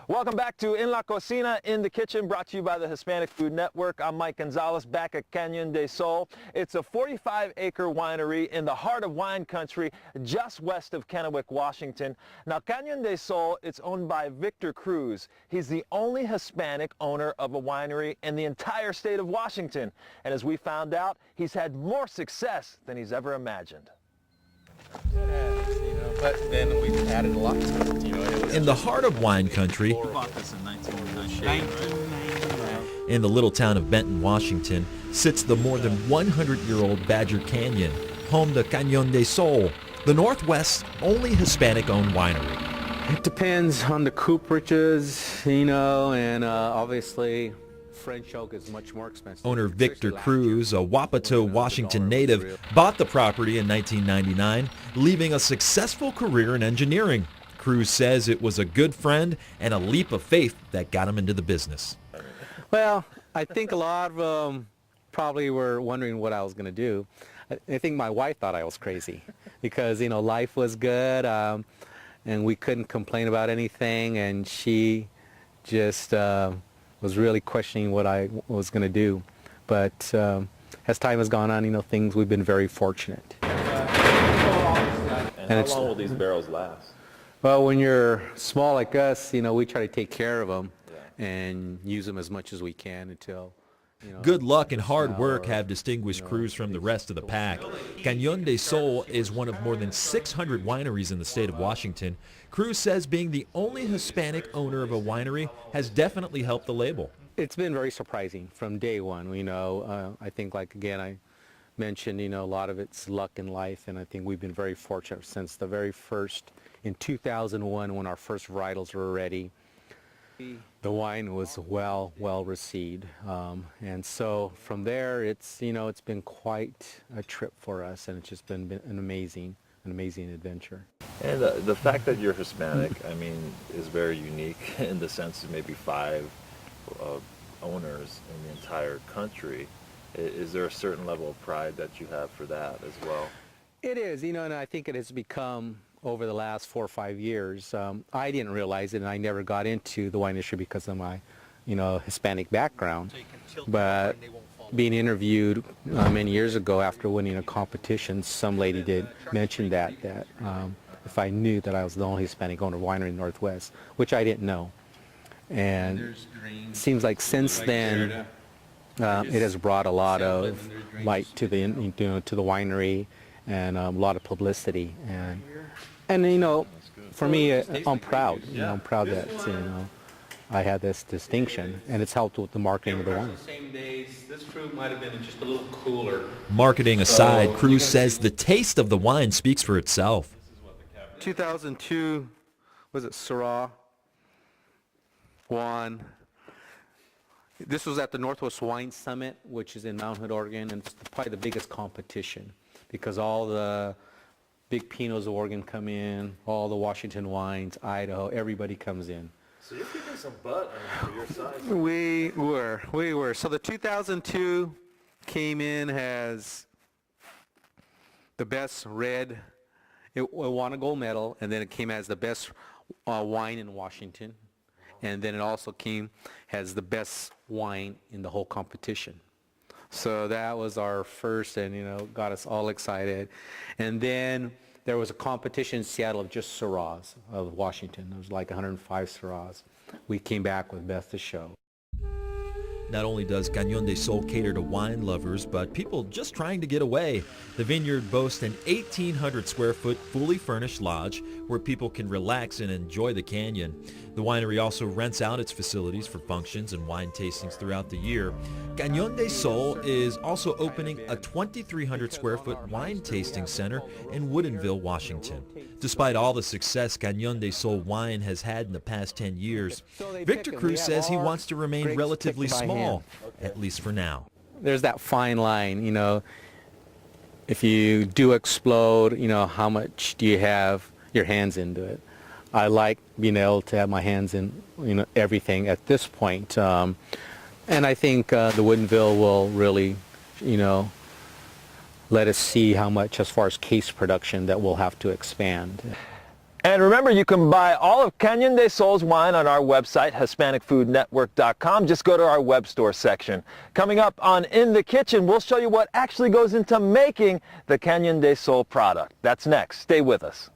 Welcome back to In La Cocina, In the Kitchen, brought to you by the Hispanic Food Network. I'm Mike Gonzalez, back at Cañon de Sol. It's a 45-acre winery in the heart of wine country, just west of Kennewick, Washington. Now, Cañon de Sol, it's owned by Victor Cruz. He's the only Hispanic owner of a winery in the entire state of Washington. And as we found out, he's had more success than he's ever imagined. But then we added a lot to it. In the heart of wine country, We bought this in 1999. in the little town of Benton, Washington, sits the more than 100-year-old Badger Canyon, home to Cañon de Sol, the Northwest's only Hispanic-owned winery. It depends on the cooperages, and obviously French oak is much more expensive. Owner Victor Cruz, a Wapato, Washington native, bought the property in 1999, leaving a successful career in engineering. Cruz says it was a good friend and a leap of faith that got him into the business. Well, I think a lot of them probably were wondering what I was going to do. I think my wife thought I was crazy because, life was good and we couldn't complain about anything, and she just was really questioning what I was going to do. But as time has gone on, we've been very fortunate. And how long will these barrels last? Well, when you're small like us, we try to take care of them and use them as much as we can until, Good luck and hard work have distinguished Cruz from the rest of the pack. Cañon de Sol is one of more than 600 wineries in the state of Washington. Cruz says being the only Hispanic owner of a winery has definitely helped the label. It's been very surprising from day one. I think, again, I mentioned, a lot of it's luck in life, and I think we've been very fortunate since the very first, in 2001, when our first varietals were ready. The wine was well received, and so from there, it's been quite a trip for us, and it's just been an amazing adventure. And the fact that you're Hispanic, is very unique in the sense of maybe 5 owners in the entire country. Is there a certain level of pride that you have for that as well? It is, and I think it has become, over the last 4 or 5 years, I didn't realize it, and I never got into the wine industry because of my, Hispanic background. But being interviewed many years ago after winning a competition, some lady did mention that if I knew that I was the only Hispanic owner of winery in the Northwest, which I didn't know. And it seems like since then, it has brought a lot of light to the to the winery, and a lot of publicity. And for me, I'm proud. I'm proud that I had this distinction, and it's helped with the marketing of the wine. Same days, this fruit might have been just a little cooler. Marketing aside, Cruz says the taste of the wine speaks for itself. 2002, was it Syrah? Won. This was at the Northwest Wine Summit, which is in Mount Hood, Oregon, and it's probably the biggest competition because all the big Pinots of Oregon come in, all the Washington wines, Idaho, everybody comes in. So you're kicking some butt for your size. We were. So the 2002 came in as the best red. It won a gold medal, and then it came as the best wine in Washington. And then it also came as the best wine in the whole competition. So that was our first, and got us all excited. And then there was a competition in Seattle of just Syrahs of Washington. There was like 105 Syrahs. We came back with Best of Show. Not only does Cañon de Sol cater to wine lovers, but people just trying to get away. The vineyard boasts an 1,800 square foot fully furnished lodge where people can relax and enjoy the canyon. The winery also rents out its facilities for functions and wine tastings throughout the year. Cañon de Sol is also opening a 2,300 square foot wine tasting center in Woodinville, Washington. Despite all the success Cañon de Sol wine has had in the past 10 years, Victor Cruz says he wants to remain relatively small, at least for now. There's that fine line, if you do explode, how much do you have your hands into it? I like being able to have my hands in, everything at this point. And I think the Woodinville will really, let us see how much as far as case production that we'll have to expand. 2002, 2002 was a 45-acre winery in the heart of wine country, just west of Kennewick, Washington. Now, Cañon de Sol, it's owned by Victor Cruz. He's the only Hispanic owner of a winery in the entire state of Washington. And as we found out, he's had more success than he's ever imagined. Not only does Cañon de Sol cater to wine lovers, but people just trying to get away. The vineyard boasts an 1,800 square foot fully furnished lodge where people can relax and enjoy the canyon. The winery also rents out its facilities for functions and wine tastings throughout the year. Cañon de Sol is also opening a 2,300 square foot wine tasting center in Woodinville, Washington. Despite all the success Cañon de Sol wine has had in the past 10 years, Victor Cruz says he wants to remain relatively small, at least for now. And remember, you can buy all of Cañon de Sol's wine on our website, HispanicFoodNetwork.com. Just go to our web store section. Coming up on In the Kitchen, we'll show you what actually goes into making the Cañon de Sol product. That's next. Stay with us.